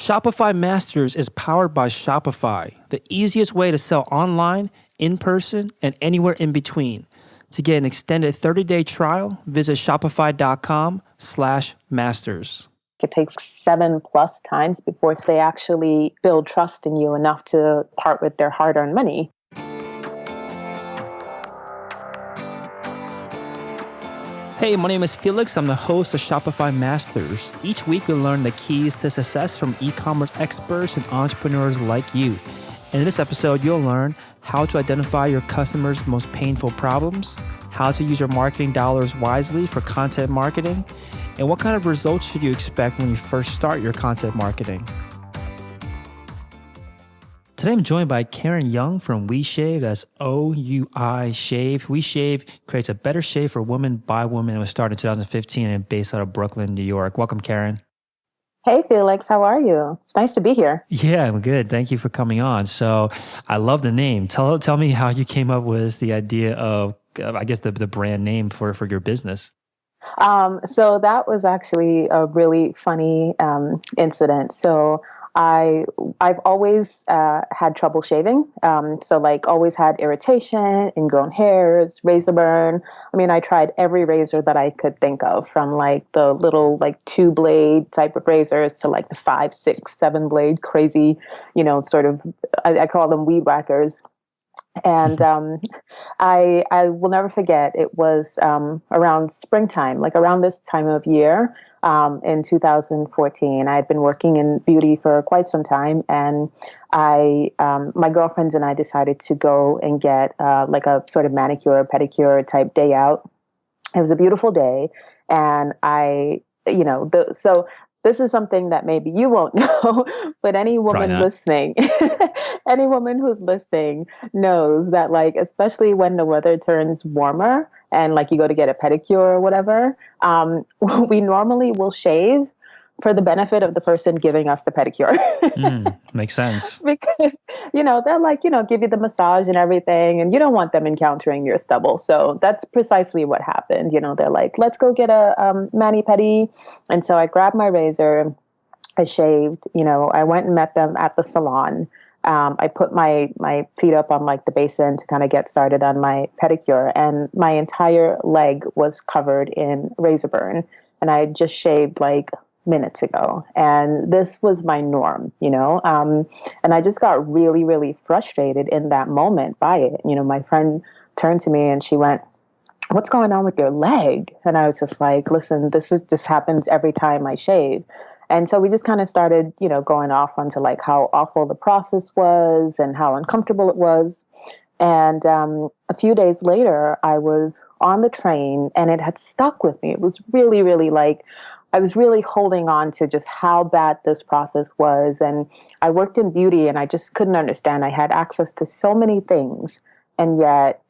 Shopify Masters is powered by Shopify, the easiest way to sell online, in person, and anywhere in between. To get an extended 30-day trial, visit shopify.com/masters. It takes 7+ times before they actually build trust in you enough to part with their hard-earned money. Hey, my name is Felix. I'm the host of Shopify Masters. Each week, we learn the keys to success from e-commerce experts and entrepreneurs like you. And in this episode, you'll learn how to identify your customers' most painful problems, how to use your marketing dollars wisely for content marketing, and what kind of results should you expect when you first start your content marketing. Today, I'm joined by Karen Young from WeShave. That's OUI Shave. WeShave creates a better shave for women by women. It was started in 2015 and based out of Brooklyn, New York. Welcome, Karen. Hey, Felix, how are you? It's nice to be here. Yeah, I'm good. Thank you for coming on. So I love the name. Tell me how you came up with the idea of, I guess, the brand name for your business. So that was actually a really funny incident. So I've always had trouble shaving. So like always had irritation, ingrown hairs, razor burn. I mean, I tried every razor that I could think of, from like the little like 2-blade type of razors to like the 5, 6, 7-blade crazy, sort of, I call them weed whackers. And I will never forget, it was around springtime, like around this time of year in 2014. I had been working in beauty for quite some time, and my girlfriends and I decided to go and get like a sort of manicure, pedicure type day out. It was a beautiful day, and so this is something that maybe you won't know, but any woman listening, any woman who's listening knows that, like, especially when the weather turns warmer and like you go to get a pedicure or whatever, we normally will shave for the benefit of the person giving us the pedicure. Makes sense. Because, they'll like, give you the massage and everything, and you don't want them encountering your stubble. So that's precisely what happened. They're like, let's go get a mani-pedi. And so I grabbed my razor, I shaved, I went and met them at the salon. I put my feet up on like the basin to kind of get started on my pedicure, and my entire leg was covered in razor burn. And I had just shaved like minutes ago. And this was my norm, and I just got really, really frustrated in that moment by it. My friend turned to me and she went, "What's going on with your leg?" And I was just like, "Listen, just happens every time I shave." And so we just kind of started, going off onto like how awful the process was and how uncomfortable it was. And a few days later, I was on the train and it had stuck with me. It was really, really like, I was really holding on to just how bad this process was. And I worked in beauty and I just couldn't understand. I had access to so many things. And yet,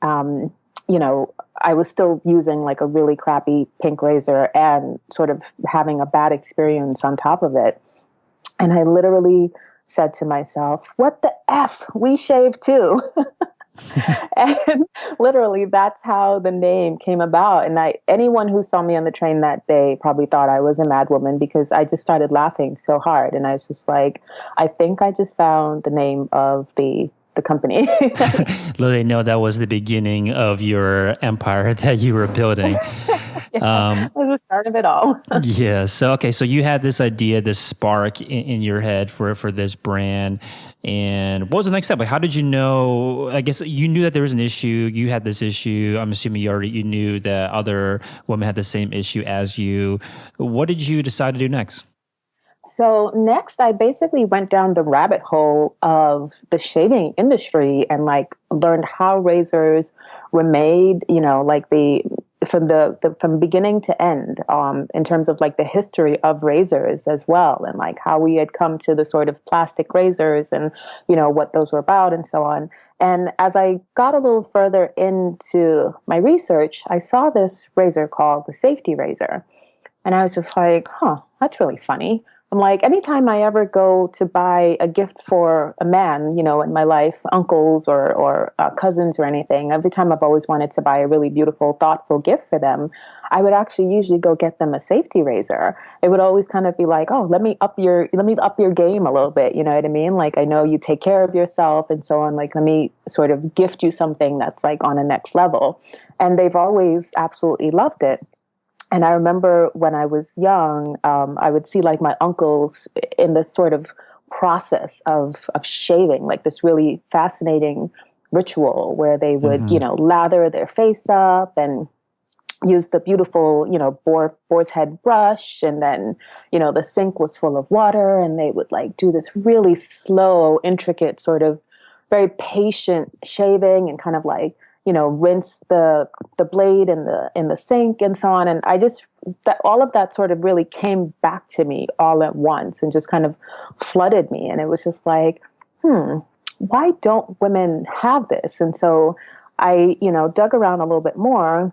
I was still using like a really crappy pink razor and sort of having a bad experience on top of it. And I literally said to myself, what the F? We shave too. And literally that's how the name came about. And anyone who saw me on the train that day probably thought I was a mad woman, because I just started laughing so hard. And I was just like, I think I just found the name of the company. Literally, no, that was the beginning of your empire that you were building. It was the start of it all. Yeah. So you had this idea, this spark in your head for this brand. And what was the next step? Like, how did you know? I guess you knew that there was an issue. You had this issue. I'm assuming you knew that other women had the same issue as you. What did you decide to do next? So next, I basically went down the rabbit hole of the shaving industry and like learned how razors were made, like from beginning to end, in terms of like the history of razors as well, and like how we had come to the sort of plastic razors and, what those were about and so on. And as I got a little further into my research, I saw this razor called the safety razor. And I was just like, that's really funny. I'm like, anytime I ever go to buy a gift for a man, in my life, uncles or cousins or anything, every time I've always wanted to buy a really beautiful, thoughtful gift for them, I would actually usually go get them a safety razor. It would always kind of be like, oh, let me up your game a little bit. You know what I mean? Like, I know you take care of yourself and so on. Like, let me sort of gift you something that's like on a next level. And they've always absolutely loved it. And I remember when I was young, I would see like my uncles in this sort of process of shaving, like this really fascinating ritual where they would, lather their face up and use the beautiful, boar's head brush. And then, the sink was full of water and they would like do this really slow, intricate sort of very patient shaving and kind of like, rinse the blade in the sink and so on. And I just, that all of that sort of really came back to me all at once and just kind of flooded me. And it was just like, why don't women have this? And so I, dug around a little bit more.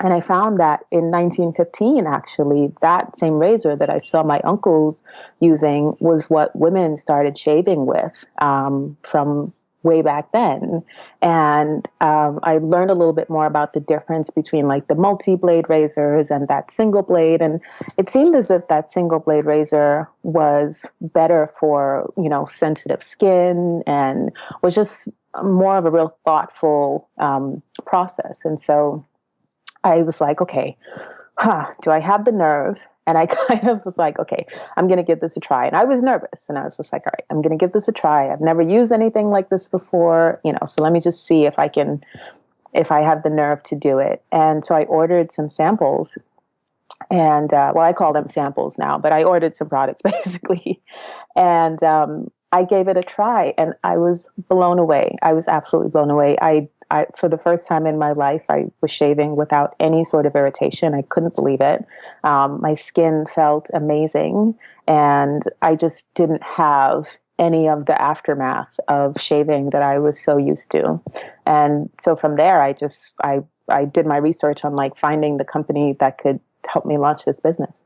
And I found that in 1915, actually, that same razor that I saw my uncles using was what women started shaving with from way back then. And I learned a little bit more about the difference between like the multi-blade razors and that single blade. And it seemed as if that single blade razor was better for, sensitive skin and was just more of a real thoughtful process. And so I was like, okay, do I have the nerve? And I kind of was like, okay, I'm going to give this a try. And I was nervous and I was just like, all right, I'm going to give this a try. I've never used anything like this before, so let me just see if I have the nerve to do it. And so I ordered some samples and, I call them samples now, but I ordered some products basically. And, I gave it a try and I was blown away. I was absolutely blown away. I for the first time in my life, I was shaving without any sort of irritation. I couldn't believe it. My skin felt amazing, and I just didn't have any of the aftermath of shaving that I was so used to. And so from there, I did my research on like finding the company that could help me launch this business.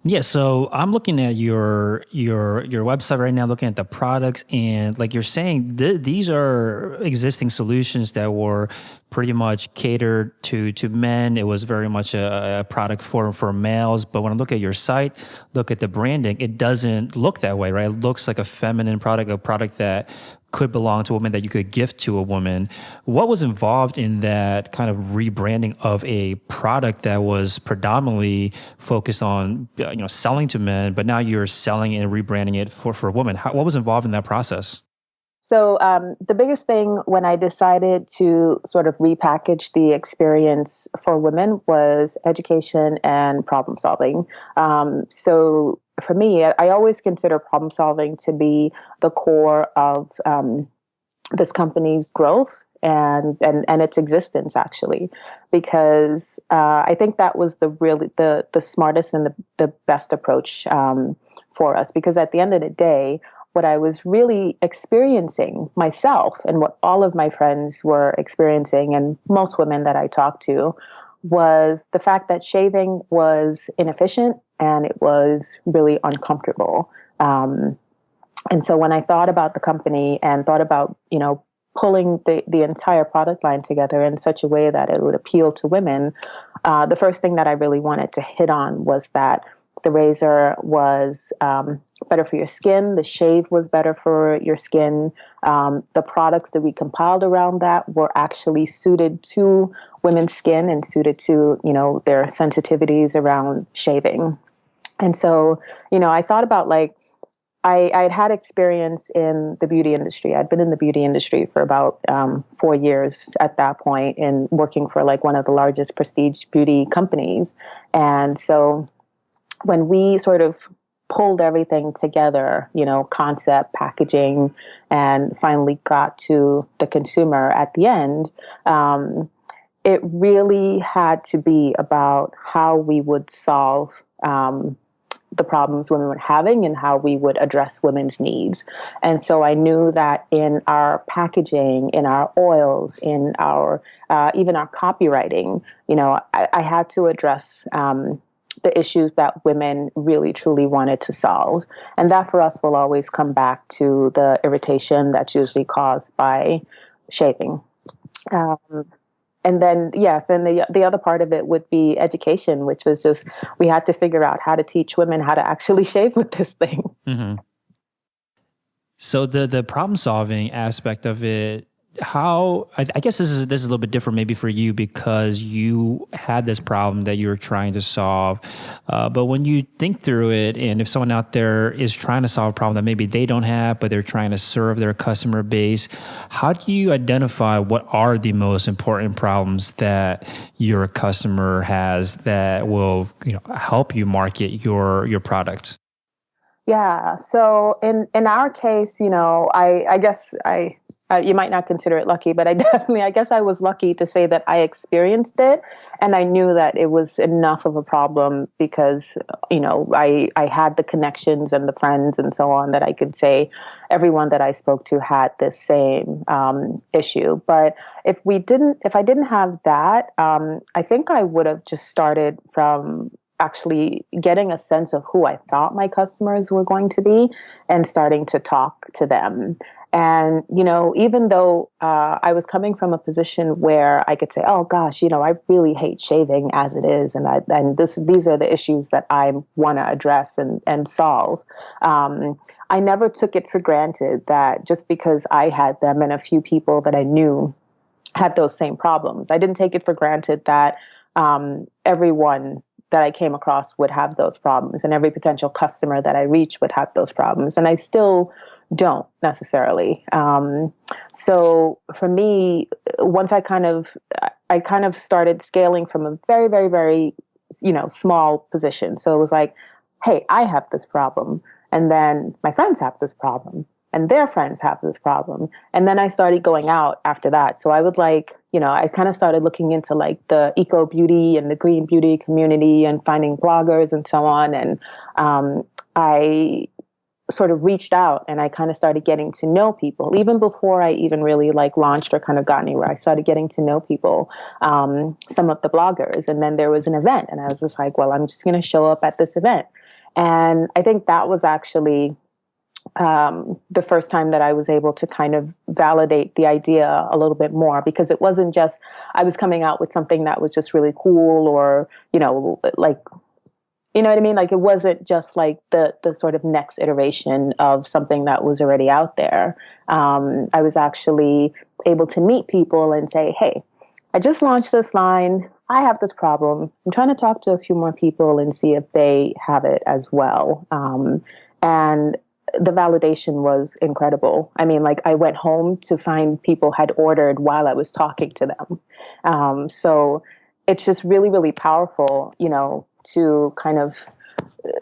Yeah, so I'm looking at your website right now, looking at the products, and like you're saying, these are existing solutions that were pretty much catered to men. It was very much a product for males. But when I look at your site, look at the branding, it doesn't look that way, right? It looks like a feminine product, a product that could belong to a woman, that you could gift to a woman. What was involved in that kind of rebranding of a product that was predominantly focused on selling to men, but now you're selling and rebranding it for women? What was involved in that process? So the biggest thing when I decided to sort of repackage the experience for women was education and problem solving. So for me, I always consider problem solving to be the core of this company's growth and its existence, actually, because I think that was the smartest and the best approach for us. Because at the end of the day, what I was really experiencing myself and what all of my friends were experiencing, and most women that I talked to, was the fact that shaving was inefficient and it was really uncomfortable. And so when I thought about the company and thought about, pulling the entire product line together in such a way that it would appeal to women, the first thing that I really wanted to hit on was that the razor was better for your skin. The shave was better for your skin. The products that we compiled around that were actually suited to women's skin and suited to, their sensitivities around shaving. And so, I thought about like, I'd had experience in the beauty industry. I'd been in the beauty industry for about 4 years at that point, in working for like one of the largest prestige beauty companies. And so when we sort of pulled everything together, concept, packaging, and finally got to the consumer at the end, it really had to be about how we would solve the problems women were having and how we would address women's needs. And so I knew that in our packaging, in our oils, in our even our copywriting, I had to address the issues that women really truly wanted to solve. And that for us will always come back to the irritation that's usually caused by shaving. Um, and then, yes, and the other part of it would be education, which was just we had to figure out how to teach women how to actually shave with this thing. Mm-hmm. So the problem solving aspect of it, how I guess this is a little bit different maybe for you because you had this problem that you were trying to solve. But when you think through it, and if someone out there is trying to solve a problem that maybe they don't have, but they're trying to serve their customer base, how do you identify what are the most important problems that your customer has that will help you market your product? Yeah. So in our case, I guess you might not consider it lucky, but I guess I was lucky to say that I experienced it and I knew that it was enough of a problem because, I had the connections and the friends and so on that I could say everyone that I spoke to had this same issue. But if I didn't have that, I think I would have just started from actually getting a sense of who I thought my customers were going to be and starting to talk to them. And, even though I was coming from a position where I could say, oh, gosh, I really hate shaving as it is. And these are the issues that I want to address and solve. I never took it for granted that just because I had them and a few people that I knew had those same problems. I didn't take it for granted that everyone that I came across would have those problems and every potential customer that I reach would have those problems. And I still don't necessarily. So for me, once I kind of started scaling from a very, very, very, small position. So it was like, hey, I have this problem. And then my friends have this problem. And their friends have this problem. And then I started going out after that. So I would I kind of started looking into the eco beauty and the green beauty community and finding bloggers and so on. And I sort of reached out and I kind of started getting to know people even before I even really launched or kind of got anywhere. I started getting to know people, some of the bloggers. And then there was an event and I was just like, well, I'm just going to show up at this event. And I think that was actually the first time that I was able to kind of validate the idea a little bit more because it wasn't just I was coming out with something that was just really cool or, you know what I mean? It wasn't just the sort of next iteration of something that was already out there. I was actually able to meet people and say, hey, I just launched this line. I have this problem. I'm trying to talk to a few more people and see if they have it as well. And the validation was incredible. I mean, I went home to find people had ordered while I was talking to them. So it's just really, really powerful, to kind of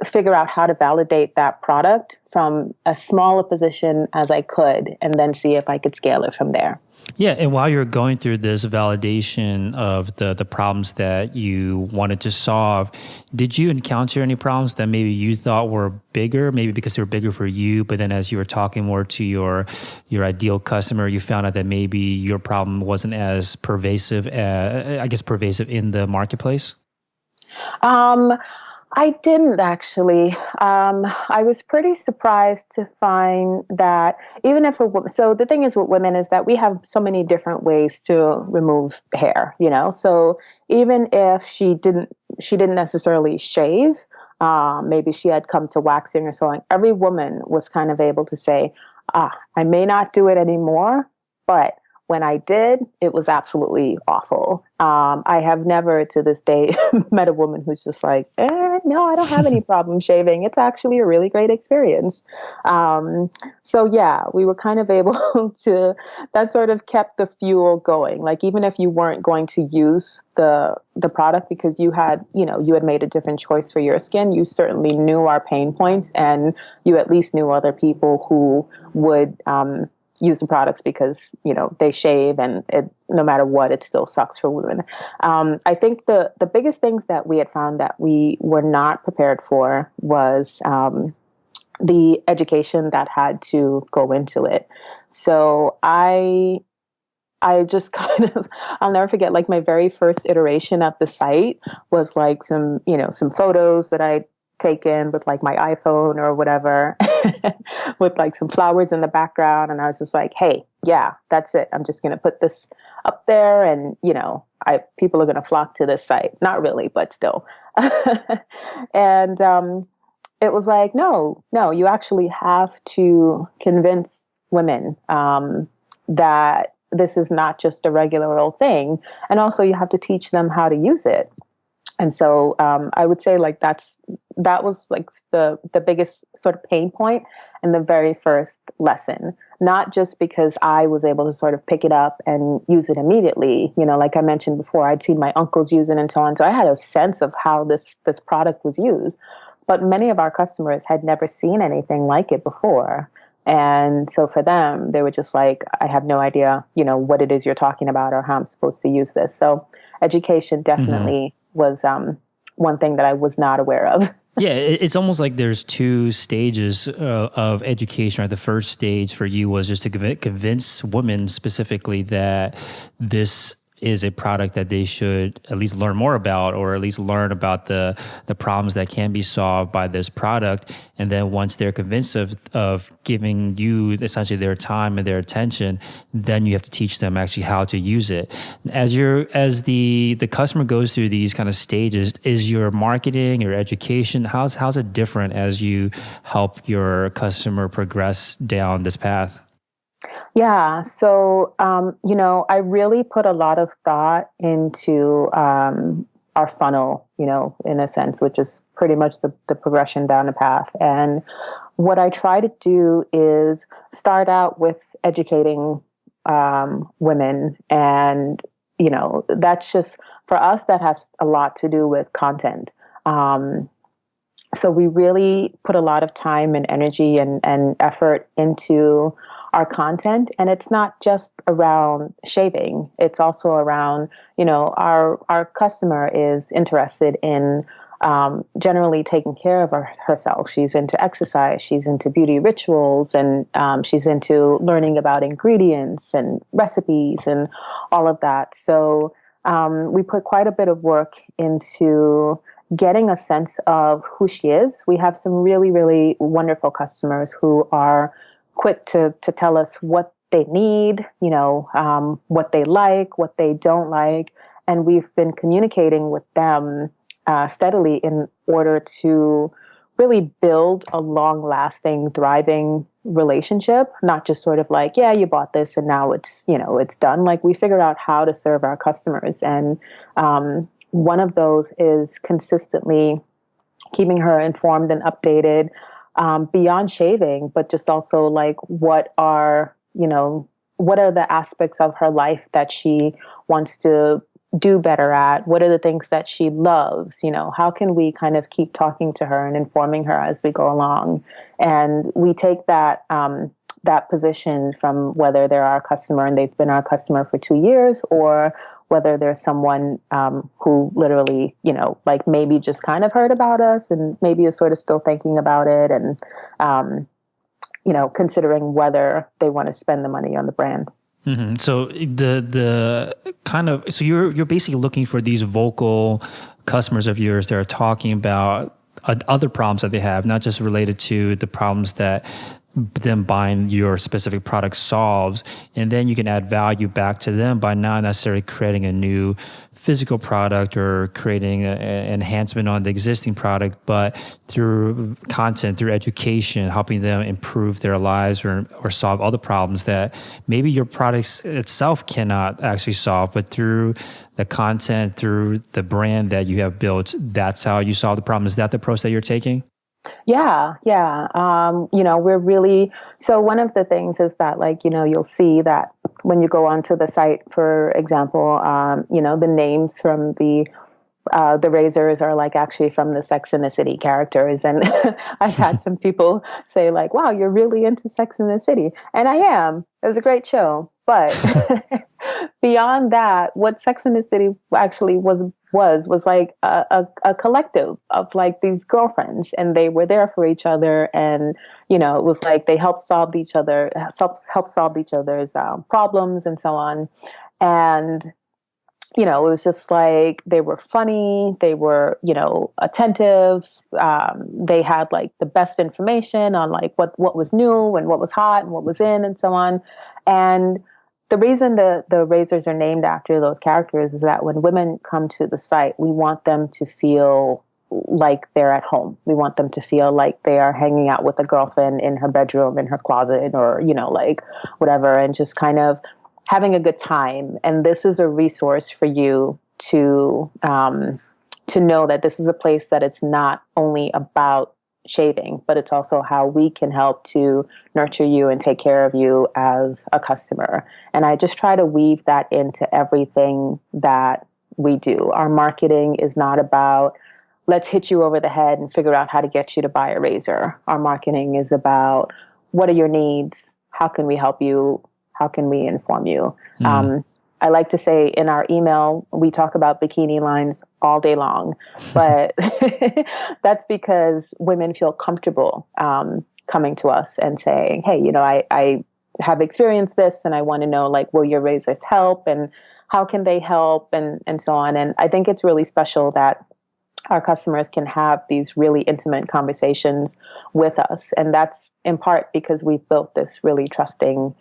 figure out how to validate that product from as small a position as I could, and then see if I could scale it from there. Yeah, and while you're going through this validation of the problems that you wanted to solve, did you encounter any problems that maybe you thought were bigger, maybe because they were bigger for you, but then as you were talking more to your ideal customer, you found out that maybe your problem wasn't as pervasive in the marketplace? I didn't actually. I was pretty surprised to find that even if so the thing is with women is that we have so many different ways to remove hair, So even if she didn't necessarily shave, maybe she had come to waxing or so on. Every woman was kind of able to say, I may not do it anymore, but when I did, it was absolutely awful. I have never to this day met a woman who's just like, no, I don't have any problem shaving. It's actually a really great experience. So yeah, we were kind of able to, that sort of kept the fuel going. Even if you weren't going to use the product because you had made a different choice for your skin, you certainly knew our pain points and you at least knew other people who would, use the products because, they shave and no matter what, it still sucks for women. I think the biggest things that we had found that we were not prepared for was the education that had to go into it. So I I just kind of, I'll never forget, like my very first iteration of the site was like some photos that I'd taken with like my iPhone or whatever, with like some flowers in the background. And I was just like, hey, yeah, that's it. I'm just going to put this up there and, people are going to flock to this site. Not really, but still. And it was like, no, you actually have to convince women that this is not just a regular old thing. And also you have to teach them how to use it. And so I would say like that was like the biggest sort of pain point in the very first lesson, not just because I was able to sort of pick it up and use it immediately. Like I mentioned before, I'd seen my uncles use it and so on. So I had a sense of how this product was used, but many of our customers had never seen anything like it before. And so for them, they were just like, I have no idea, what it is you're talking about or how I'm supposed to use this. So education definitely was one thing that I was not aware of. Yeah, it's almost like there's two stages of education. Right? The first stage for you was just to convince women specifically that this is a product that they should at least learn more about, or at least learn about the problems that can be solved by this product. And then once they're convinced of giving you essentially their time and their attention, then you have to teach them actually how to use it. As the customer goes through these kind of stages, is your marketing, your education, how's it different as you help your customer progress down this path? Yeah. So, I really put a lot of thought into our funnel, in a sense, which is pretty much the progression down the path. And what I try to do is start out with educating women. And, that's just, for us, that has a lot to do with content. So we really put a lot of time and energy and effort into our content. And it's not just around shaving. It's also around, our customer is interested in generally taking care of herself. She's into exercise. She's into beauty rituals, and she's into learning about ingredients and recipes and all of that. So we put quite a bit of work into getting a sense of who she is. We have some really, really wonderful customers who are quick to tell us what they need, what they like, what they don't like. And we've been communicating with them steadily in order to really build a long-lasting, thriving relationship, not just sort of like, yeah, you bought this and now it's done. Like, we figured out how to serve our customers. And one of those is consistently keeping her informed and updated beyond shaving, but just also like what are the aspects of her life that she wants to do better at? What are the things that she loves? How can we kind of keep talking to her and informing her as we go along? And we take that position from whether they're our customer and they've been our customer for 2 years, or whether there's someone who literally, like maybe just kind of heard about us and maybe is sort of still thinking about it and, considering whether they want to spend the money on the brand. Mm-hmm. So so you're basically looking for these vocal customers of yours that are talking about other problems that they have, not just related to the problems that them buying your specific product solves. And then you can add value back to them by not necessarily creating a new physical product or creating an enhancement on the existing product, but through content, through education, helping them improve their lives or solve other problems that maybe your product itself cannot actually solve, but through the content, through the brand that you have built, that's how you solve the problem. Is that the approach that you're taking? Yeah. We're really, so one of the things is that, like, you'll see that when you go onto the site, for example, the names from the razors are like actually from the Sex and the City characters. And I've had some people say like, wow, you're really into Sex and the City. And I am. It was a great show. But beyond that, what Sex and the City actually was was like a collective of like these girlfriends, and they were there for each other. And, you know, it was like they helped solve help solve each other's problems and so on. And, you know, it was just like they were funny, they were, you know, attentive. They had like the best information on like what was new and what was hot and what was in and so on. And the reason the razors are named after those characters is that when women come to the site, we want them to feel like they're at home. We want them to feel like they are hanging out with a girlfriend in her bedroom, in her closet, or, you know, like whatever, and just kind of having a good time. And this is a resource for you to know that this is a place that it's not only about shaving, but it's also how we can help to nurture you and take care of you as a customer. And I just try to weave that into everything that we do. Our marketing is not about, let's hit you over the head and figure out how to get you to buy a razor. Our marketing is about, what are your needs? How can we help you? How can we inform you? I like to say in our email, we talk about bikini lines all day long, but that's because women feel comfortable coming to us and saying, hey, you know, I have experienced this and I want to know, like, will your razors help and how can they help and so on. And I think it's really special that our customers can have these really intimate conversations with us. And that's in part because we've built this really trusting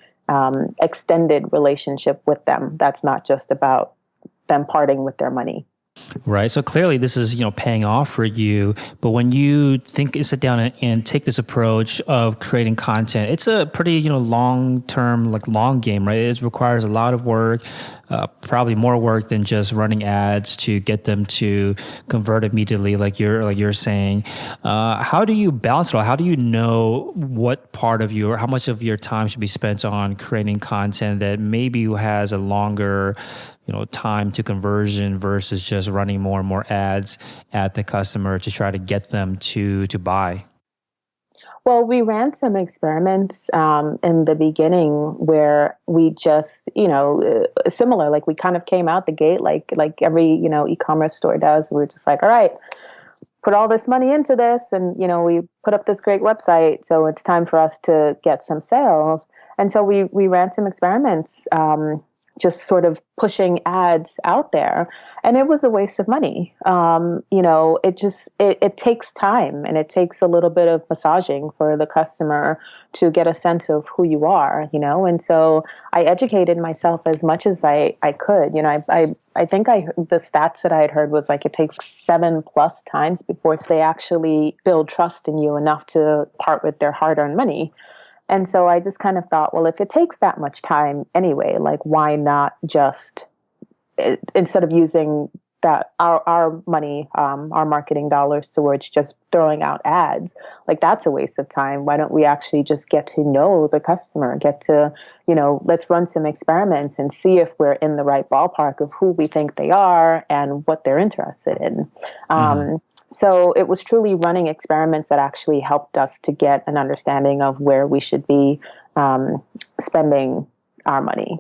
extended relationship with them. That's not just about them parting with their money. Right. So clearly this is, you know, paying off for you. But when you sit down and take this approach of creating content, it's a pretty, you know, long-term, like long game, right? It requires a lot of work, probably more work than just running ads to get them to convert immediately, like you're saying. How do you balance it all? How do you know what part of you or how much of your time should be spent on creating content that maybe has a longer, you know, time to conversion versus just running more and more ads at the customer to try to get them to buy? Well, we ran some experiments in the beginning where we just, you know, similar, like we kind of came out the gate like every, you know, e-commerce store does. We were just like, all right, put all this money into this, and, you know, we put up this great website, so it's time for us to get some sales. And so we ran some experiments, just sort of pushing ads out there. And it was a waste of money. You know, it takes time and it takes a little bit of massaging for the customer to get a sense of who you are, you know? And so I educated myself as much as I could. You know, I think the stats that I had heard was like, it takes 7+ times before they actually build trust in you enough to part with their hard-earned money. And so I just kind of thought, well, if it takes that much time anyway, like, why not just, instead of using that our money, our marketing dollars towards just throwing out ads, like, that's a waste of time. Why don't we actually just get to know the customer, get to, you know, let's run some experiments and see if we're in the right ballpark of who we think they are and what they're interested in. So it was truly running experiments that actually helped us to get an understanding of where we should be spending our money.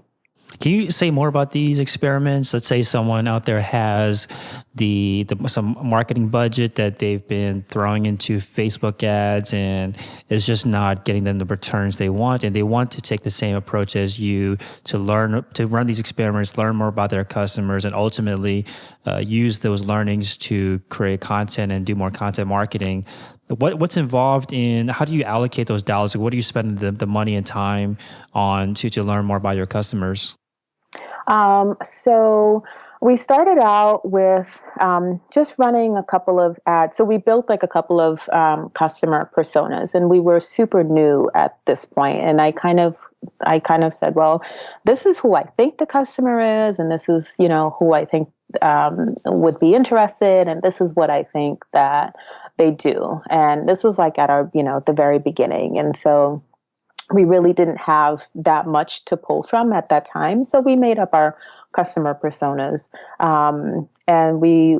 Can you say more about these experiments? Let's say someone out there has some marketing budget that they've been throwing into Facebook ads and is just not getting them the returns they want, and they want to take the same approach as you to run these experiments, learn more about their customers, and ultimately use those learnings to create content and do more content marketing. What's involved in, how do you allocate those dollars? What do you spend the money and time on to learn more about your customers? So we started out with just running a couple of ads. So we built like a couple of customer personas, and we were super new at this point. And I kind of said, well, this is who I think the customer is, and this is, you know, who I think would be interested, and this is what I think that they do. And this was like at our, you know, the very beginning. And so we really didn't have that much to pull from at that time. So we made up our customer personas, and we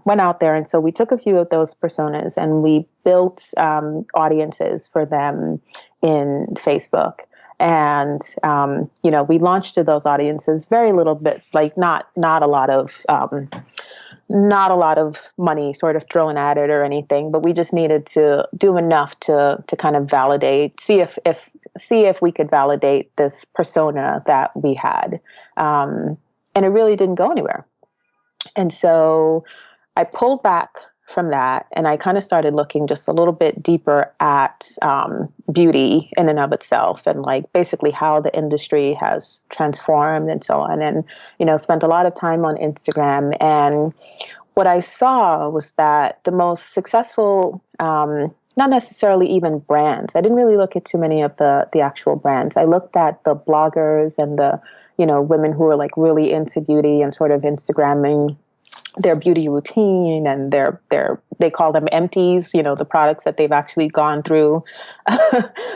went out there. And so we took a few of those personas and we built audiences for them in Facebook. And, you know, we launched to those audiences very little bit, like not a lot of not a lot of money sort of thrown at it or anything, but we just needed to do enough to kind of validate, see if we could validate this persona that we had. And it really didn't go anywhere. And so I pulled back from that, and I kind of started looking just a little bit deeper at beauty in and of itself, and like basically how the industry has transformed and so on. And, spent a lot of time on Instagram. And what I saw was that the most successful, not necessarily even brands. I didn't really look at too many of the actual brands. I looked at the bloggers and the, women who are like really into beauty and sort of Instagramming their beauty routine, and they call them empties, the products that they've actually gone through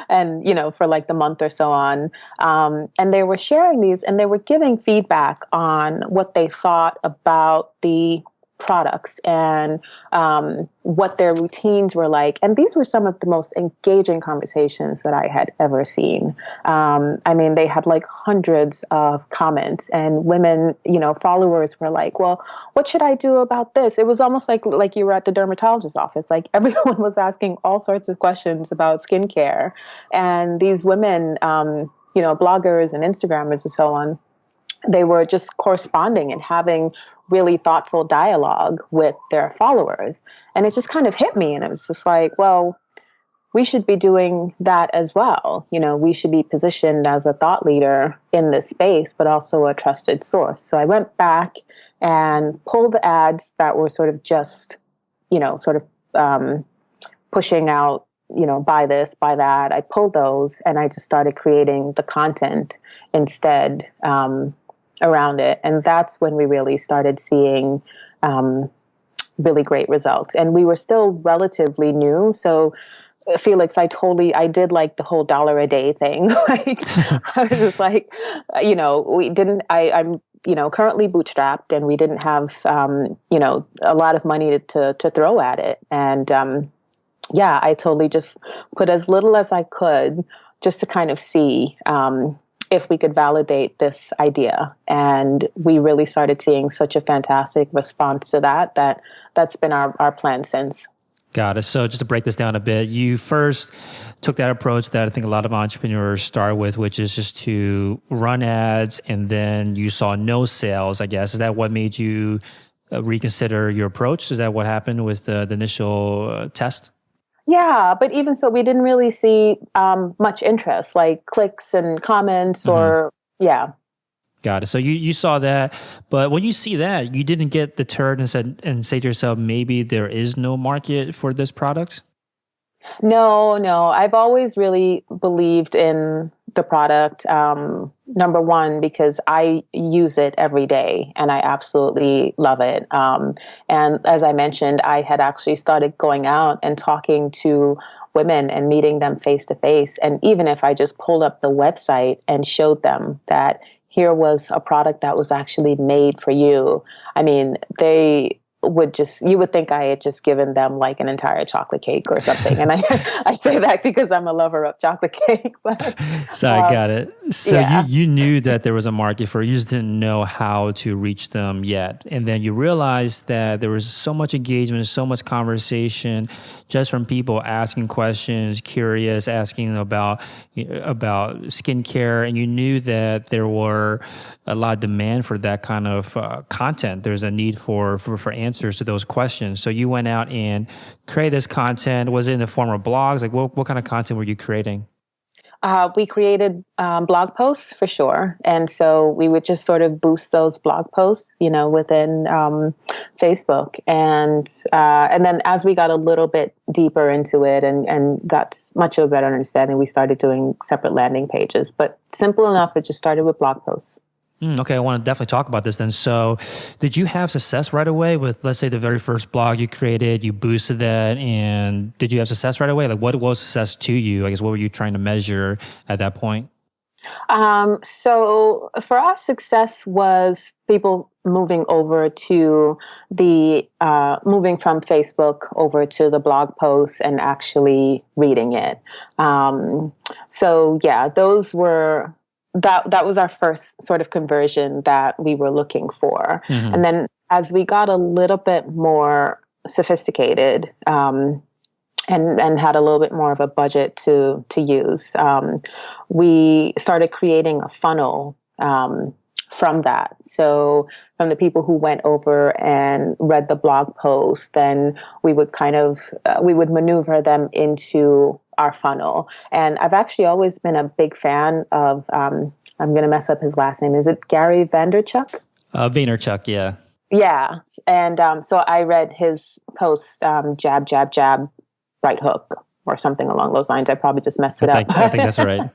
and, for like the month or so on. And they were sharing these, and they were giving feedback on what they thought about the products and what their routines were like. And these were some of the most engaging conversations that I had ever seen. They had like hundreds of comments, and women, followers were like, well, what should I do about this? It was almost like you were at the dermatologist's office. Like everyone was asking all sorts of questions about skincare. And these women, bloggers and Instagrammers and so on, they were just corresponding and having really thoughtful dialogue with their followers. And it just kind of hit me. And it was just like, well, we should be doing that as well. We should be positioned as a thought leader in this space, but also a trusted source. So I went back and pulled the ads that were sort of just, pushing out, buy this, buy that. I pulled those, and I just started creating the content instead, around it. And that's when we really started seeing really great results. And we were still relatively new. So Felix, I did like the whole $1 a day thing. Like I was just like, I'm currently bootstrapped, and we didn't have, a lot of money to throw at it. And I totally just put as little as I could just to kind of see if we could validate this idea. And we really started seeing such a fantastic response to that's been our plan since. Got it. So just to break this down a bit, you first took that approach that I think a lot of entrepreneurs start with, which is just to run ads, and then you saw no sales, I guess. Is that what made you reconsider your approach? Is that what happened with the initial test? Yeah, but even so, we didn't really see much interest, like clicks and comments or, yeah. Got it. So you saw that, but when you see that, you didn't get deterred and say to yourself, maybe there is no market for this product? No. I've always really believed in the product. Number one, because I use it every day and I absolutely love it. And as I mentioned, I had actually started going out and talking to women and meeting them face to face. And even if I just pulled up the website and showed them that here was a product that was actually made for you, you would think I had just given them like an entire chocolate cake or something. And I say that because I'm a lover of chocolate cake. But, so I got it. So you knew that there was a market for it. You just didn't know how to reach them yet. And then you realized that there was so much engagement, so much conversation just from people asking questions, curious, asking about skincare. And you knew that there were a lot of demand for that kind of content. There's a need for answers to those questions. So you went out and created this content. Was it in the form of blogs? Like what kind of content were you creating? We created blog posts for sure. And so we would just sort of boost those blog posts, within Facebook. And then as we got a little bit deeper into it and got much of a better understanding, we started doing separate landing pages. But simple enough, it just started with blog posts. Okay, I want to definitely talk about this then. So did you have success right away with, let's say, the very first blog you created, you boosted that, and did you have success right away? Like what was success to you? I guess what were you trying to measure at that point? So for us, success was people moving over to moving from Facebook over to the blog posts and actually reading it. Those were... That was our first sort of conversion that we were looking for. Mm-hmm. And then as we got a little bit more sophisticated, and had a little bit more of a budget to use, we started creating a funnel from that. So from the people who went over and read the blog post, then we would we would maneuver them into our funnel. And I've actually always been a big fan of, I'm going to mess up his last name. Is it Gary Vaynerchuk? Vaynerchuk, yeah. Yeah. And so I read his post, jab, jab, jab, right hook, or something along those lines. I probably just messed it up. I think that's right.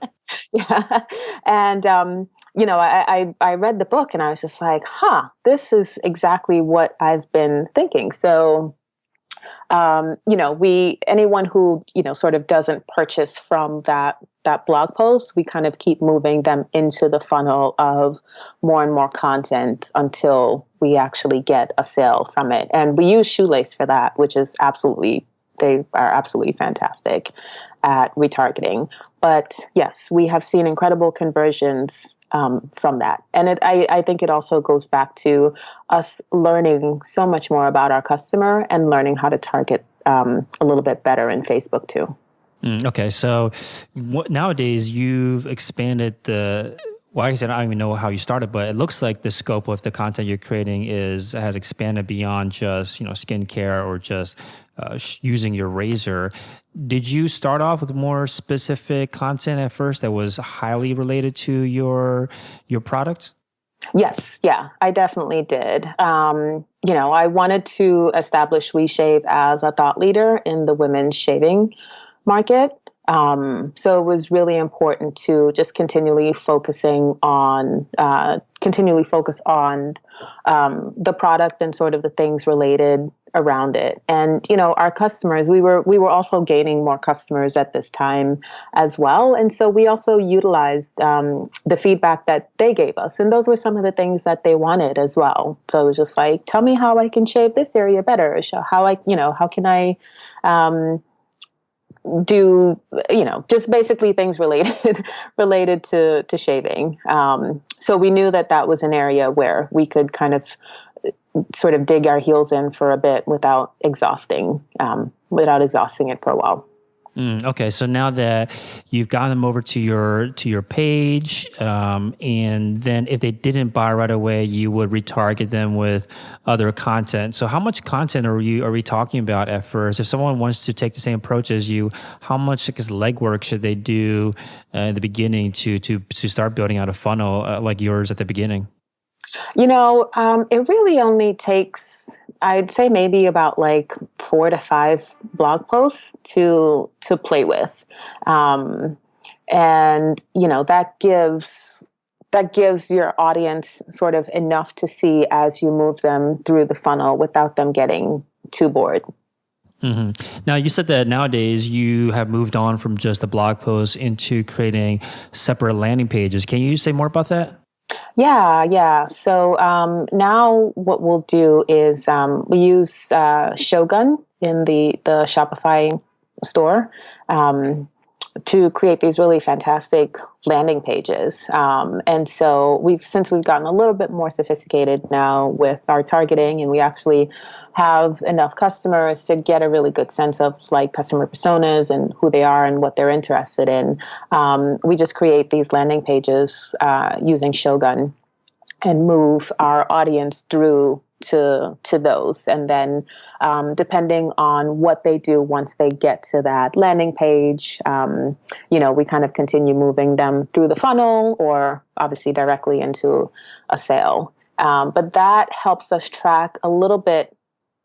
Yeah. And, I read the book and I was just like, this is exactly what I've been thinking. So, anyone who, sort of doesn't purchase from that blog post, we kind of keep moving them into the funnel of more and more content until we actually get a sale from it. And we use Shoelace for that, which is they are absolutely fantastic at retargeting. But yes, we have seen incredible conversions from that. And I think it also goes back to us learning so much more about our customer and learning how to target a little bit better in Facebook too. Okay, so nowadays you've expanded well, like I said, I don't even know how you started, but it looks like the scope of the content you're creating has expanded beyond just skincare or just using your razor. Did you start off with more specific content at first that was highly related to your product? Yes, yeah, I definitely did. I wanted to establish WeShave as a thought leader in the women's shaving market. So it was really important to just continually focus on the product and sort of the things related around it. And, our customers, we were also gaining more customers at this time as well. And so we also utilized the feedback that they gave us. And those were some of the things that they wanted as well. So it was just like, tell me how I can shave this area better. How can I do, just basically things related to shaving. So we knew that was an area where we could kind of sort of dig our heels in for a bit without exhausting it for a while. Okay, so now that you've gotten them over to your page, and then if they didn't buy right away, you would retarget them with other content. So how much content are we talking about at first? If someone wants to take the same approach as you, how much legwork should they do in the beginning to start building out a funnel like yours at the beginning? It really only takes, I'd say, maybe about like 4 to 5 blog posts to play with. And, that gives your audience sort of enough to see as you move them through the funnel without them getting too bored. Mm-hmm. Now, you said that nowadays you have moved on from just the blog posts into creating separate landing pages. Can you say more about that? Yeah. So now what we'll do is we use Shogun in the Shopify store to create these really fantastic landing pages. And so since we've gotten a little bit more sophisticated now with our targeting, and we actually have enough customers to get a really good sense of like customer personas and who they are and what they're interested in, we just create these landing pages using Shogun and move our audience through to those. And then depending on what they do once they get to that landing page, we kind of continue moving them through the funnel or obviously directly into a sale. But that helps us track a little bit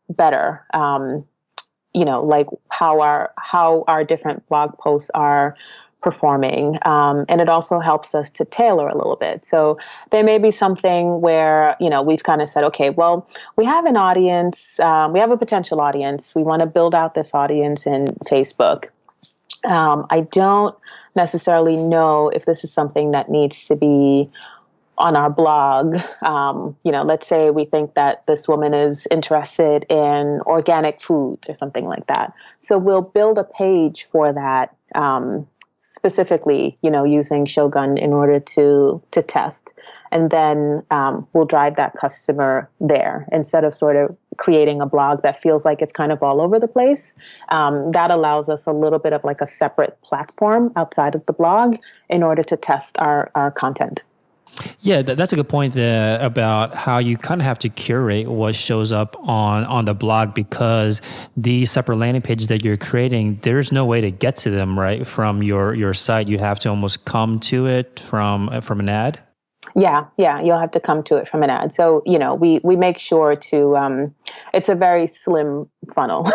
better, like how our different blog posts are performing. And it also helps us to tailor a little bit. So there may be something where, we've kind of said, okay, well, we have an audience, we have a potential audience. We want to build out this audience in Facebook. I don't necessarily know if this is something that needs to be on our blog. Let's say we think that this woman is interested in organic foods or something like that. So we'll build a page for that, specifically, using Shogun in order to test. And then we'll drive that customer there instead of sort of creating a blog that feels like it's kind of all over the place. That allows us a little bit of like a separate platform outside of the blog in order to test our content. Yeah, that's a good point there about how you kind of have to curate what shows up on the blog, because these separate landing pages that you're creating, there's no way to get to them, right? From your site, you have to almost come to it from an ad. Yeah, you'll have to come to it from an ad. So, we make sure to, it's a very slim funnel.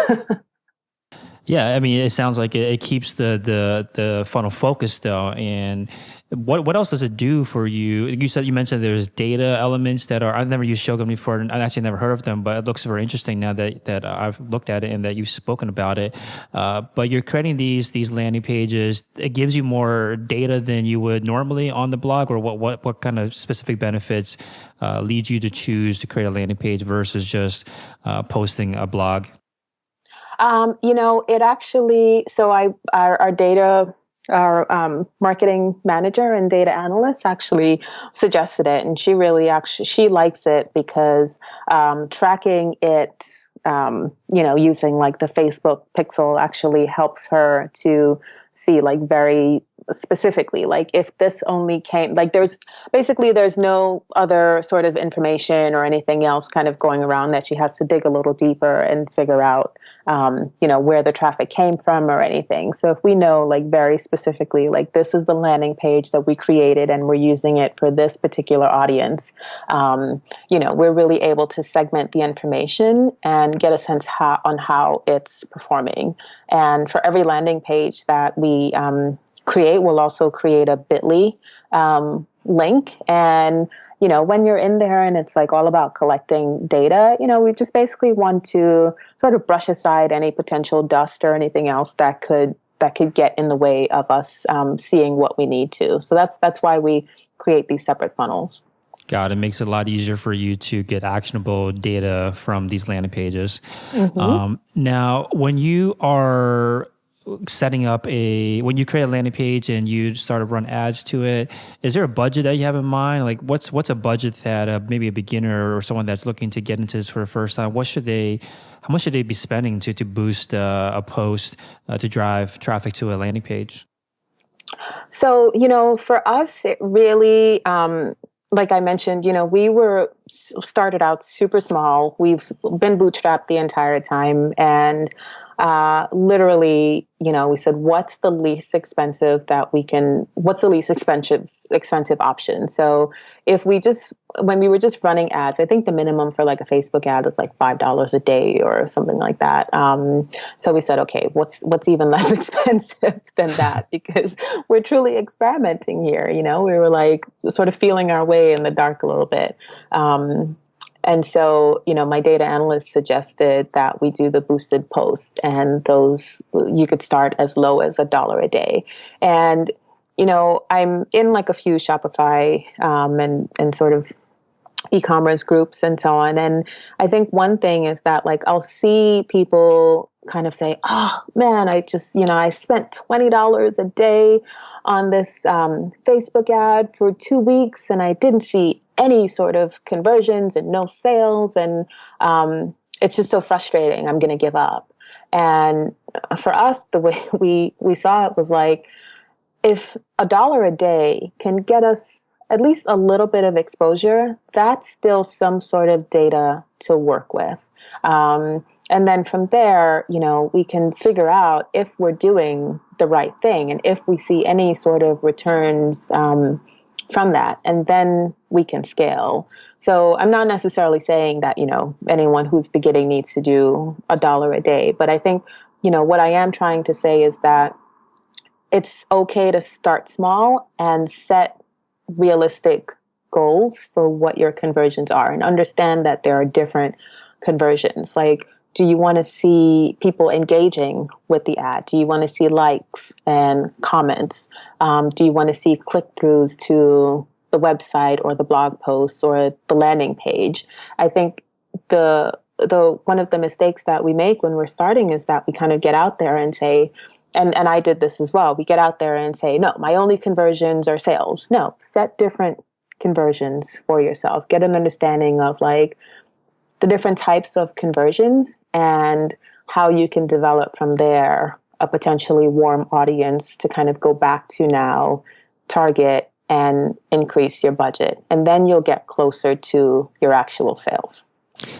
Yeah, I mean, it sounds like it keeps the funnel focused though. And what else does it do for you? You mentioned there's data elements that are, I've never used Shogun before, and I actually never heard of them, but it looks very interesting now that I've looked at it and that you've spoken about it. But you're creating these landing pages. It gives you more data than you would normally on the blog, or what kind of specific benefits lead you to choose to create a landing page versus just posting a blog? It actually, so our marketing manager and data analyst actually suggested it, and she likes it because tracking it, using like the Facebook pixel actually helps her to see like very specifically, like if this only came, like there's no other sort of information or anything else kind of going around that she has to dig a little deeper and figure out, where the traffic came from or anything. So if we know like very specifically, like this is the landing page that we created and we're using it for this particular audience, we're really able to segment the information and get a sense on how it's performing. And for every landing page that we create, we'll also create a bit.ly link. And, when you're in there and it's like all about collecting data, we just basically want to sort of brush aside any potential dust or anything else that could get in the way of us seeing what we need to. So that's why we create these separate funnels. God, it makes it a lot easier for you to get actionable data from these landing pages. Mm-hmm. Now, when you are when you create a landing page and you start to run ads to it, is there a budget that you have in mind? Like what's a budget that maybe a beginner or someone that's looking to get into this for the first time, how much should they be spending to boost a post to drive traffic to a landing page? So, for us, it really, like I mentioned, we were started out super small. We've been bootstrapped the entire time. And literally, we said, what's the least expensive option? So when we were just running ads, I think the minimum for like a Facebook ad is like $5 a day or something like that. So we said, okay, what's even less expensive than that? Because we're truly experimenting here. We were like sort of feeling our way in the dark a little bit. And so, my data analyst suggested that we do the boosted post, and those you could start as low as $1 a day. And, I'm in like a few Shopify and sort of e-commerce groups and so on. And I think one thing is that like I'll see people kind of say, oh man, I spent $20 a day on this Facebook ad for 2 weeks and I didn't see any sort of conversions and no sales. And it's just so frustrating. I'm going to give up. And for us, the way we saw it was like, if $1 a day can get us at least a little bit of exposure, that's still some sort of data to work with. And then from there, we can figure out if we're doing the right thing and if we see any sort of returns from that, and then we can scale. So I'm not necessarily saying that, anyone who's beginning needs to do $1 a day, but I think, what I am trying to say is that it's okay to start small and set realistic goals for what your conversions are and understand that there are different conversions. Like, do you want to see people engaging with the ad? Do you want to see likes and comments? Do you want to see click-throughs to the website or the blog post or the landing page? I think the one of the mistakes that we make when we're starting is that we kind of get out there and say, and I did this as well. We get out there and say, no, my only conversions are sales. No, set different conversions for yourself. Get an understanding of like the different types of conversions and how you can develop from there a potentially warm audience to kind of go back to now, target and increase your budget. And then you'll get closer to your actual sales.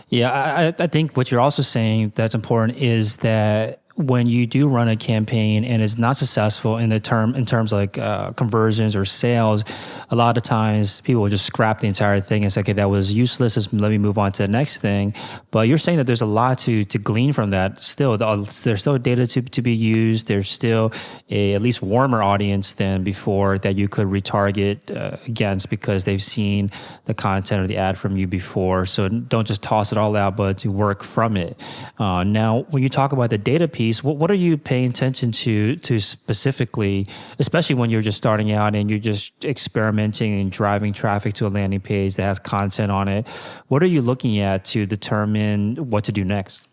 Yeah, I think what you're also saying that's important is that when you do run a campaign and it's not successful in terms like conversions or sales, a lot of times people will just scrap the entire thing and say, okay, that was useless. Let me move on to the next thing. But you're saying that there's a lot to glean from that. Still, there's still data to be used. There's still a at least warmer audience than before that you could retarget against because they've seen the content or the ad from you before. So don't just toss it all out, but to work from it. Now, when you talk about the data piece, what are you paying attention to specifically, especially when you're just starting out and you're just experimenting and driving traffic to a landing page that has content on it? What are you looking at to determine what to do next?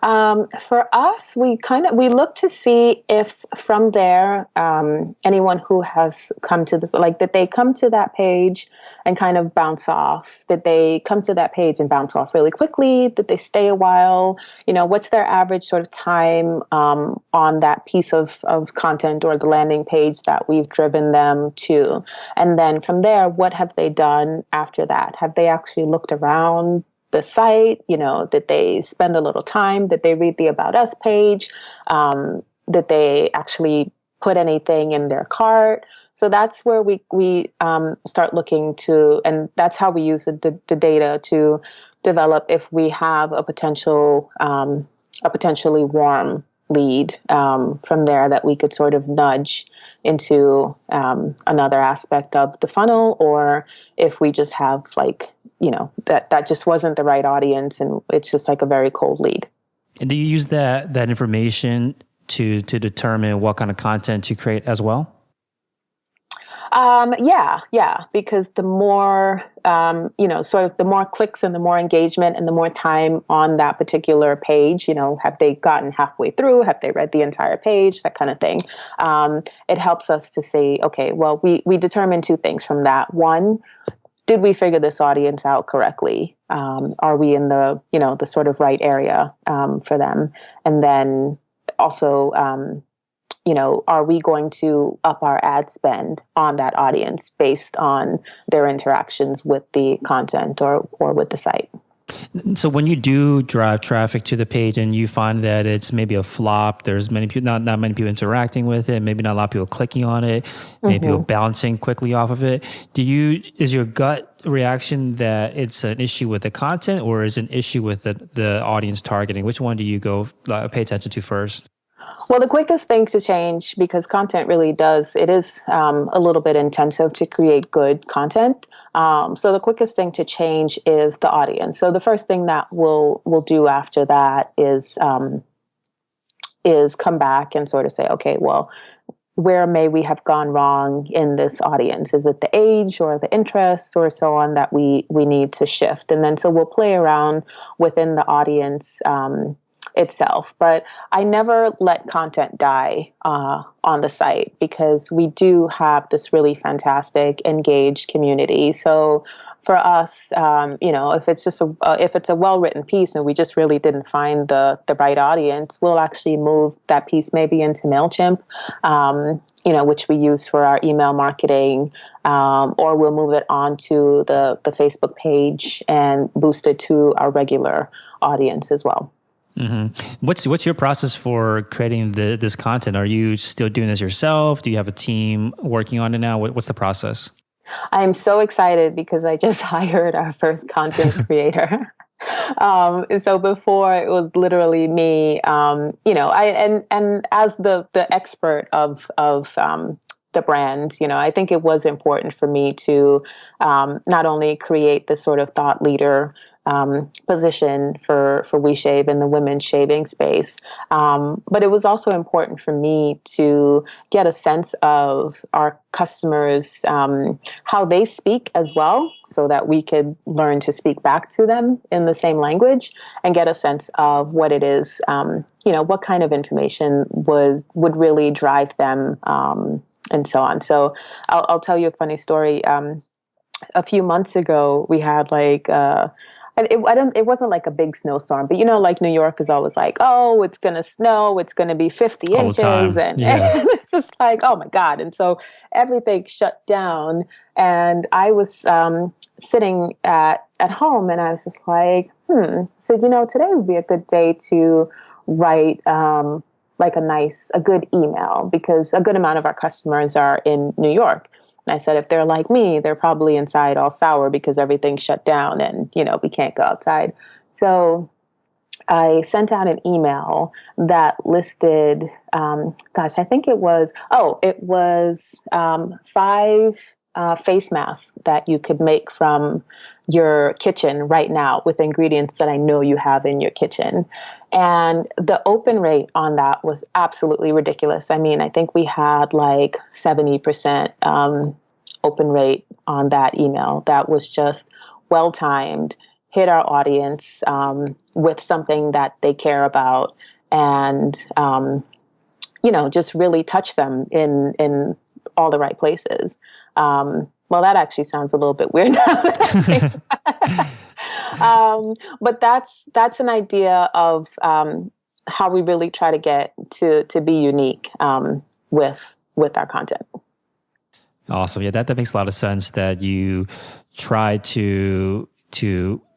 For us, we look to see if from there, anyone who has come to this, like did they come to that page and kind of bounce off? Did they come to that page and bounce off really quickly? Did they stay a while? What's their average sort of time on that piece of content or the landing page that we've driven them to? And then from there, what have they done after that? Have they actually looked around the site? Did they spend a little time? Did they read the About Us page? Did they actually put anything in their cart? So that's where we start looking to, and that's how we use the data to develop if we have a potentially warm lead from there that we could sort of nudge into another aspect of the funnel, or if we just have that just wasn't the right audience and it's just like a very cold lead. And do you use that information to determine what kind of content to create as well? Yeah, because the more, sort of the more clicks and the more engagement and the more time on that particular page, have they gotten halfway through? Have they read the entire page? That kind of thing. It helps us to say, okay, well, we determine two things from that. One, did we figure this audience out correctly? Are we in the sort of right area for them? And then also, are we going to up our ad spend on that audience based on their interactions with the content or with the site? So when you do drive traffic to the page and you find that it's maybe a flop, there's many people, not many people interacting with it, maybe not a lot of people clicking on it, maybe people bouncing quickly off of it. Is your gut reaction that it's an issue with the content or is it an issue with the audience targeting? Which one do you pay attention to first? Well, the quickest thing to change, because content really it is a little bit intensive to create good content. So the quickest thing to change is the audience. So the first thing that we'll do after that is come back and sort of say, okay, well, where may we have gone wrong in this audience? Is it the age or the interest or so on that we need to shift? And then so we'll play around within the audience itself. But I never let content die on the site because we do have this really fantastic, engaged community. So for us, if it's just if it's a well-written piece and we just really didn't find the right audience, we'll actually move that piece maybe into MailChimp, which we use for our email marketing, or we'll move it onto the Facebook page and boost it to our regular audience as well. Mm-hmm. What's your process for creating this content? Are you still doing this yourself? Do you have a team working on it now? What's the process? I'm so excited because I just hired our first content creator. So before it was literally me, and as the expert of the brand, I think it was important for me to not only create this sort of thought leader position for WeShave in the women's shaving space. But it was also important for me to get a sense of our customers, how they speak as well, so that we could learn to speak back to them in the same language and get a sense of what it is, what kind of information would really drive them, and so on. So I'll tell you a funny story. A few months ago, we had it wasn't like a big snowstorm, but like New York is always like, oh, it's going to snow, it's going to be 50 All the time. inches. And, Yeah. and it's just like, oh my God. And so everything shut down. And I was sitting at home and I was just like, so, today would be a good day to write like a good email, because a good amount of our customers are in New York. And I said, if they're like me, they're probably inside all sour because everything shut down and, we can't go outside. So I sent out an email that listed, I think it was 5 face masks that you could make from your kitchen right now with ingredients that I know you have in your kitchen. And the open rate on that was absolutely ridiculous. I mean, I think we had like 70% open rate on that email. That was just well-timed, hit our audience with something that they care about, and, just really touch them in all the right places. Well, that actually sounds a little bit weird now. But that's an idea of how we really try to get to be unique with our content. Awesome. Yeah, that makes a lot of sense that you try to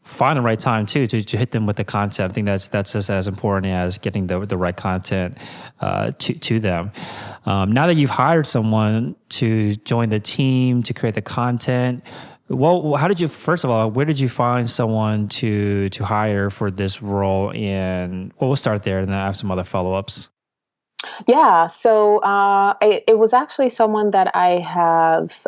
find the right time too to hit them with the content. I think that's just as important as getting the right content to them. Now that you've hired someone to join the team to create the content, well, how did you? First of all, where did you find someone to hire for this role? And we'll start there, and then I have some other follow-ups. Yeah, so it was actually someone that I have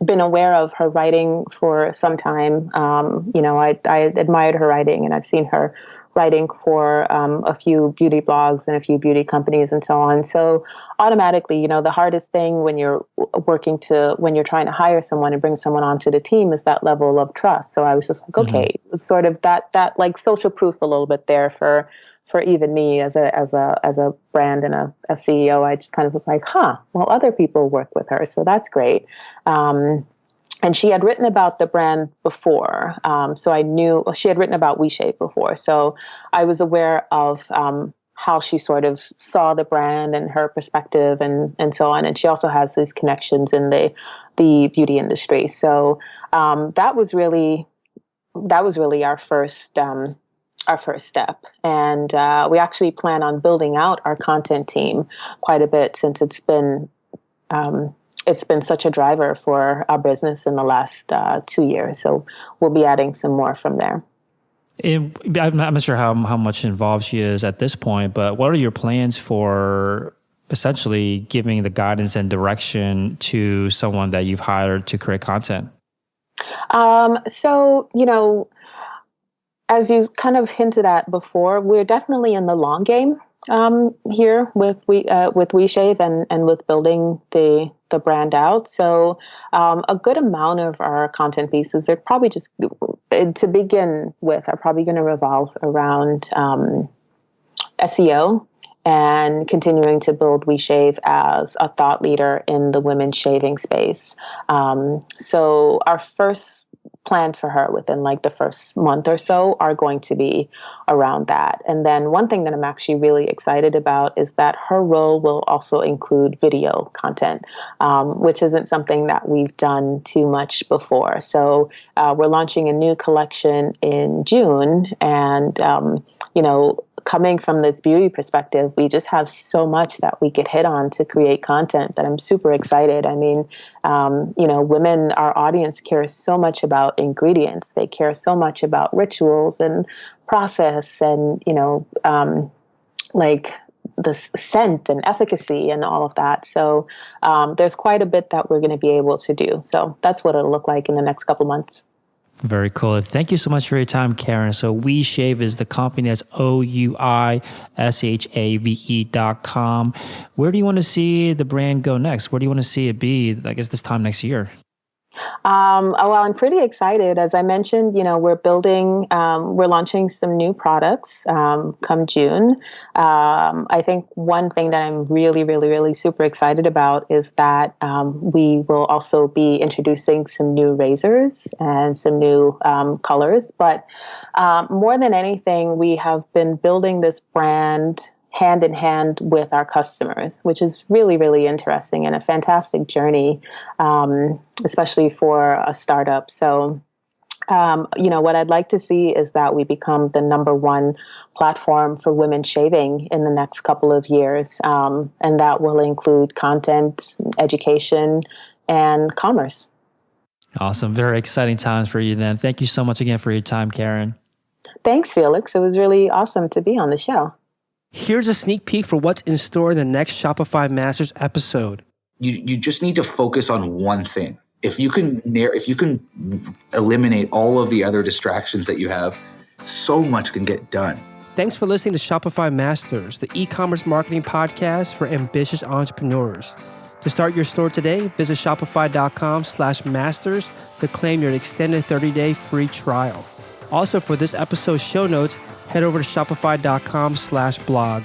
been aware of her writing for some time. I admired her writing, and I've seen her writing for a few beauty blogs and a few beauty companies and so on. So automatically, the hardest thing when you're trying to hire someone and bring someone onto the team is that level of trust. So I was just like, okay, it's sort of that like social proof a little bit there for even me as a brand and a CEO. I just kind of was like, well, other people work with her, so that's great. And she had written about the brand before, so I knew she had written about WeShave before, so I was aware of how she sort of saw the brand and her perspective and so on. And she also has these connections in the beauty industry. So that was really our first step. And we actually plan on building out our content team quite a bit, since it's been such a driver for our business in the last 2 years. So we'll be adding some more from there. I'm not sure how much involved she is at this point, but what are your plans for essentially giving the guidance and direction to someone that you've hired to create content? So, as you kind of hinted at before, we're definitely in the long game here with WeShave and with building the brand out. So a good amount of our content pieces are probably just, to begin with, are probably going to revolve around SEO and continuing to build WeShave as a thought leader in the women's shaving space. So our first plans for her within like the first month or so are going to be around that. And then one thing that I'm actually really excited about is that her role will also include video content, which isn't something that we've done too much before. So we're launching a new collection in June, and coming from this beauty perspective, we just have so much that we could hit on to create content that I'm super excited. I mean, women, our audience cares so much about ingredients. They care so much about rituals and process and, like the scent and efficacy and all of that. So there's quite a bit that we're going to be able to do. So that's what it'll look like in the next couple months. Very cool. Thank you so much for your time, Karen. So WeShave is the company. That's OUISHAVE.com. Where do you want to see the brand go next? Where do you want to see it be, I guess, this time next year? Well, I'm pretty excited. As I mentioned, we're launching some new products come June. I think one thing that I'm really, really, really super excited about is that we will also be introducing some new razors and some new colors. But more than anything, we have been building this brand hand in hand with our customers, which is really, really interesting and a fantastic journey, especially for a startup. So, what I'd like to see is that we become the number one platform for women shaving in the next couple of years. And that will include content, education, and commerce. Awesome. Very exciting times for you then. Thank you so much again for your time, Karen. Thanks, Felix. It was really awesome to be on the show. Here's a sneak peek for what's in store in the next Shopify Masters episode. You just need to focus on one thing. If you can eliminate all of the other distractions that you have, so much can get done. Thanks for listening to Shopify Masters, the e-commerce marketing podcast for ambitious entrepreneurs. To start your store today, visit shopify.com/masters to claim your extended 30-day free trial. Also, for this episode's show notes, head over to shopify.com/blog.